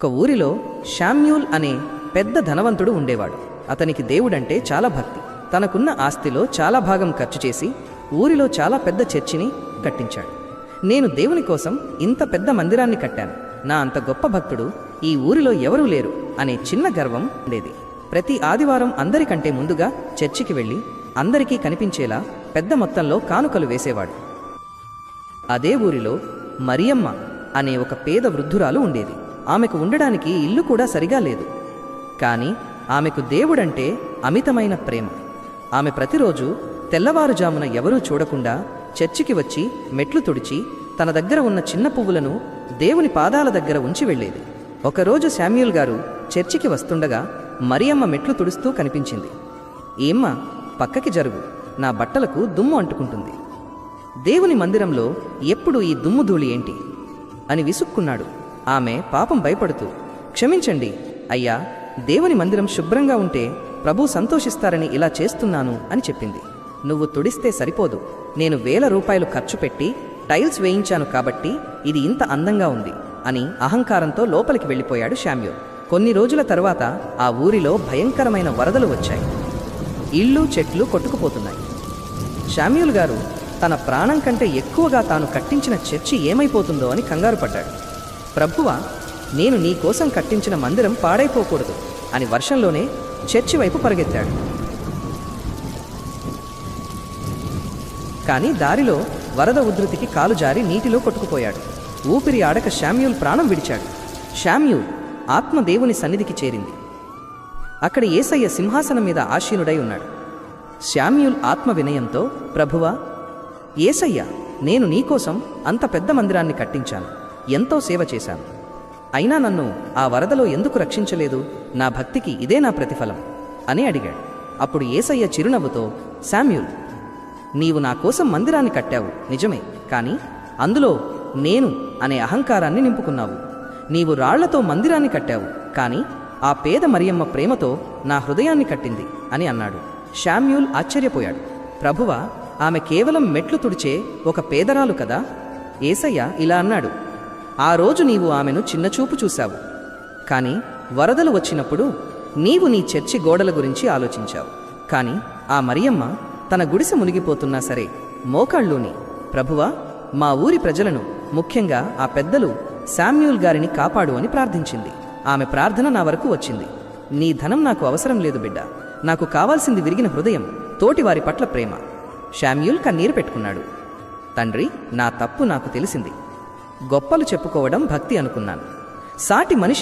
ఒక ఊరిలో శామ్యూల్ అనే పెద్ద ధనవంతుడు ఉండేవాడు. అతనికి దేవుడంటే చాలా భక్తి. తనకున్న ఆస్తిలో చాలా భాగం ఖర్చు చేసి ఊరిలో చాలా పెద్ద చర్చిని కట్టించాడు. నేను దేవుని కోసం ఇంత పెద్ద మందిరాన్ని కట్టాను, నా అంత గొప్ప భక్తుడు ఈ ఊరిలో ఎవరూ లేరు అనే చిన్న గర్వం ఉండేది. ప్రతి ఆదివారం అందరికంటే ముందుగా చర్చికి వెళ్ళి అందరికీ కనిపించేలా పెద్ద మొత్తంలో కానుకలు వేసేవాడు. అదే ఊరిలో మరియమ్మ అనే ఒక పేద వృద్ధురాలు ఉండేది. ఆమెకు ఉండడానికి ఇల్లు కూడా సరిగా లేదు. కానీ ఆమెకు దేవుడంటే అమితమైన ప్రేమ. ఆమె ప్రతిరోజు తెల్లవారుజామున ఎవరూ చూడకుండా చర్చికి వచ్చి మెట్లు తుడిచి తన దగ్గర ఉన్న చిన్న పువ్వులను దేవుని పాదాల దగ్గర ఉంచి వెళ్ళేది. ఒకరోజు శామ్యూల్ గారు చర్చికి వస్తుండగా మరియమ్మ మెట్లు తుడుస్తూ కనిపించింది. ఏమ్మా, పక్కకి జరుగు, నా బట్టలకు దుమ్ము అంటుకుంటుంది. దేవుని మందిరంలో ఎప్పుడు ఈ దుమ్ము ధూళి ఏంటి అని విసుక్కున్నాడు. ఆమె పాపం భయపడుతూ, క్షమించండి అయ్యా, దేవుని మందిరం శుభ్రంగా ఉంటే ప్రభు సంతోషిస్తారని ఇలా చేస్తున్నాను అని చెప్పింది. నువ్వు తుడిస్తే సరిపోదు, నేను ₹1000 ఖర్చు పెట్టి టైల్స్ వేయించాను కాబట్టి ఇది ఇంత అందంగా ఉంది అని అహంకారంతో లోపలికి వెళ్ళిపోయాడు శామ్యూల్. కొన్ని రోజుల తరువాత ఆ ఊరిలో భయంకరమైన వరదలు వచ్చాయి. ఇళ్ళు చెట్లు కొట్టుకుపోతున్నాయి. శామ్యూల్ గారు తన ప్రాణం కంటే ఎక్కువగా తాను కట్టించిన చర్చి ఏమైపోతుందో అని కంగారు పడ్డాడు. ప్రభువా, నేను నీ కోసం కట్టించిన మందిరం పాడైపోకూడదు అని వర్షంలోనే చర్చి వైపు పరిగెత్తాడు. కానీ దారిలో వరద ఉధృతికి కాలు జారి నీటిలో కొట్టుకుపోయాడు. ఊపిరి ఆడక శామ్యూల్ ప్రాణం విడిచాడు. శామ్యూల్ ఆత్మ దేవుని సన్నిధికి చేరింది. అక్కడ యేసయ్య సింహాసనం మీద ఆసీనుడై ఉన్నాడు. శామ్యూల్ ఆత్మ వినయంతో, ప్రభువా, యేసయ్య, నేను నీకోసం అంత పెద్ద మందిరాన్ని కట్టించాను, ఎంతో సేవ చేశాను, అయినా నన్ను ఆ వరదలో ఎందుకు రక్షించలేదు? నా భక్తికి ఇదే నా ప్రతిఫలం అని అడిగాడు. అప్పుడు యేసయ్య చిరునవ్వుతో, శామ్యూల్, నీవు నా కోసం మందిరాన్ని కట్టావు నిజమే, కానీ అందులో నేను అనే అహంకారాన్ని నింపుకున్నావు. నీవు రాళ్లతో మందిరాన్ని కట్టావు, కానీ ఆ పేద మరియమ్మ ప్రేమతో నా హృదయాన్ని కట్టింది అని అన్నాడు. శామ్యూల్ ఆశ్చర్యపోయాడు. ప్రభువా, ఆమె కేవలం మెట్లు తుడిచే ఒక పేదరాలు కదా? యేసయ్య ఇలా అన్నాడు, ఆ రోజు నీవు ఆమెను చిన్నచూపు చూశావు, కానీ వరదలు వచ్చినప్పుడు నీవు నీ చర్చి గోడల గురించి ఆలోచించావు. కానీ ఆ మరియమ్మ తన గుడిసె మునిగిపోతున్నా సరే మోకాళ్ళూని, ప్రభువా, మా ఊరి ప్రజలను, ముఖ్యంగా ఆ పెద్దలు శామ్యూల్ గారిని కాపాడు అని ప్రార్థించింది. ఆమె ప్రార్థన నా వరకు వచ్చింది. నీ ధనం నాకు అవసరం లేదు బిడ్డ, నాకు కావాల్సింది విరిగిన హృదయం, తోటివారి పట్ల ప్రేమ. శామ్యూల్ కన్నీరు పెట్టుకున్నాడు. తండ్రి, నా తప్పు నాకు తెలిసింది. గొప్పలు చెప్పుకోవడం భక్తి అనుకున్నాను. సాటి మనిషి